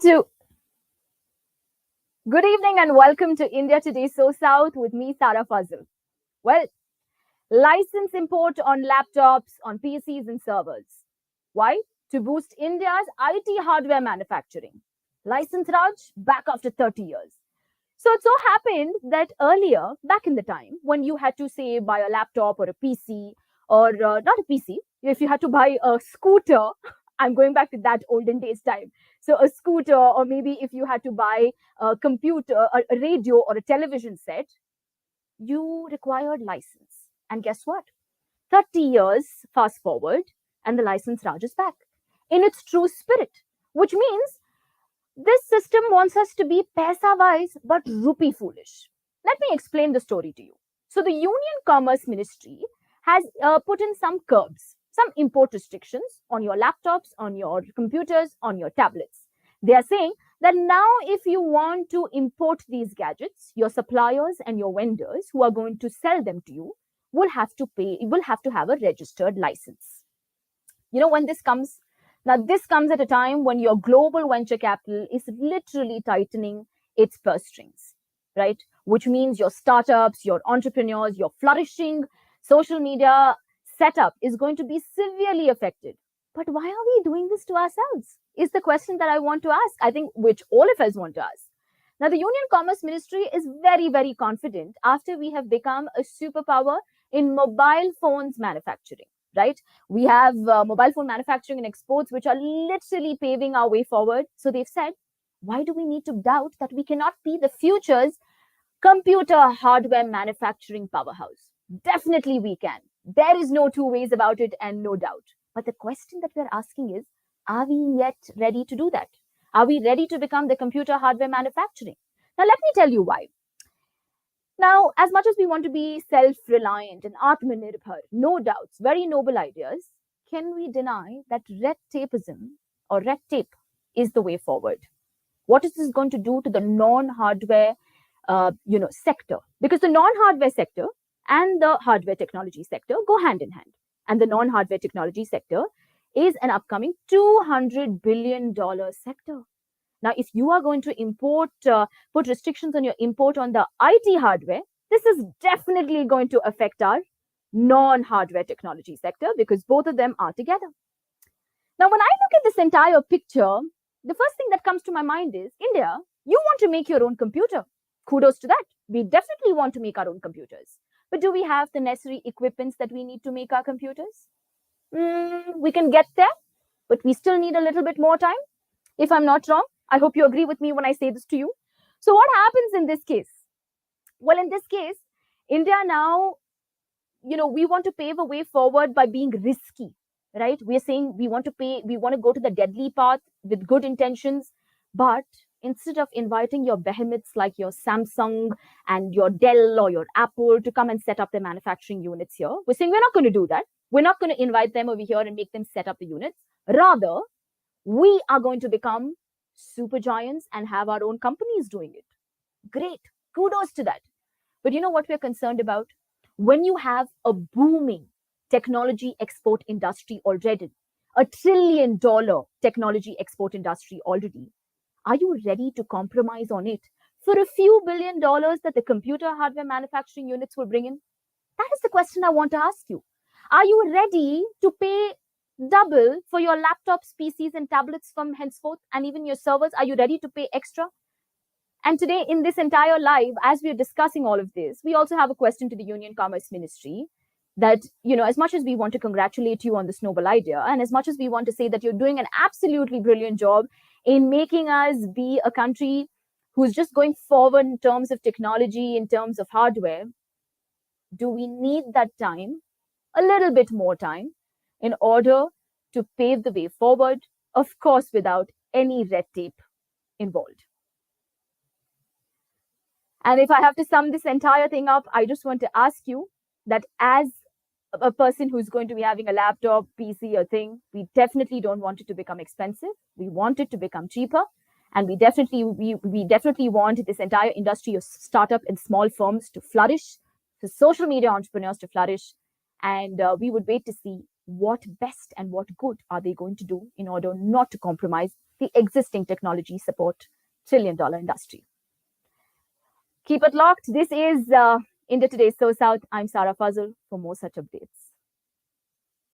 To Good evening and welcome to India Today So South with me, Sarah Fazil. Well, license import on laptops, on PCs and servers. Why? To boost India's IT hardware manufacturing. License Raj back after 30 years. So it so happened that earlier, back in the time, when you had to say buy a laptop or a PC, or not a PC, if you had to buy a scooter, I'm going back to that olden days time. So a scooter, or maybe if you had to buy a computer, a radio, or a television set, you required license. And guess what? 30 years fast forward, and the license Raj is back in its true spirit, which means this system wants us to be paisa wise but rupee foolish. Let me explain the story to you. So, the Union Commerce Ministry has put in some curbs, some import restrictions on your laptops, on your computers, on your tablets. They are saying that now, if you want to import these gadgets, your suppliers and your vendors who are going to sell them to you will have to have a registered license. When this comes at a time when your global venture capital is literally tightening its purse strings, right? Which means your startups, your entrepreneurs, your flourishing social media setup is going to be severely affected. But why are we doing this to ourselves? Is the question that I want to ask. I think which all of us want to ask. Now, the Union Commerce Ministry is very, very confident after we have become a superpower in mobile phones manufacturing, right? We have mobile phone manufacturing and exports, which are literally paving our way forward. So they've said, why do we need to doubt that we cannot be the future's computer hardware manufacturing powerhouse? Definitely we can. There is no two ways about it and no doubt. But the question that we're asking is, are we yet ready to do that? Are we ready to become the computer hardware manufacturing? Now, let me tell you why. Now, as much as we want to be self-reliant and Atmanirbhar, no doubts, very noble ideas, can we deny that red tapeism or red tape is the way forward? What is this going to do to the non-hardware, sector? Because the non-hardware sector and the hardware technology sector go hand in hand, and the non-hardware technology sector is an upcoming $200 billion sector. Now, if you are going to put restrictions on your import on the IT hardware, this is definitely going to affect our non-hardware technology sector because both of them are together. Now, when I look at this entire picture, the first thing that comes to my mind is, India, you want to make your own computer. Kudos to that. We definitely want to make our own computers. But do we have the necessary equipments that we need to make our computers? We can get there, but we still need a little bit more time. If I'm not wrong, I hope you agree with me when I say this to you. So what happens in this case? Well, in this case, India now, we want to pave a way forward by being risky, right? We're saying we want to go to the deadly path with good intentions, but instead of inviting your behemoths like your Samsung and your Dell or your Apple to come and set up their manufacturing units here, we're saying we're not going to do that. We're not going to invite them over here and make them set up the units. Rather, we are going to become super giants and have our own companies doing it. Great. Kudos to that. But you know what we're concerned about? When you have a booming technology export industry already, $1 trillion technology export industry already, are you ready to compromise on it for a few $1 billion that the computer hardware manufacturing units will bring in? That is the question I want to ask you. Are you ready to pay double for your laptops, PCs, and tablets from henceforth, and even your servers? Are you ready to pay extra? And today, in this entire live, as we are discussing all of this, we also have a question to the Union Commerce Ministry that, as much as we want to congratulate you on this noble idea, and as much as we want to say that you're doing an absolutely brilliant job in making us be a country who's just going forward in terms of technology, in terms of hardware, do we need that time, a little bit more time, in order to pave the way forward, of course, without any red tape involved? And if I have to sum this entire thing up, I just want to ask you that as a person who's going to be having a laptop, PC, or thing, we definitely don't want it to become expensive. We want it to become cheaper. And we definitely want this entire industry of startup and small firms to flourish, for social media entrepreneurs to flourish. And we would wait to see what best and what good are they going to do in order not to compromise the existing technology support trillion-dollar industry. Keep it locked. This is India Today So South. I'm Sarah Fazil. For more such updates.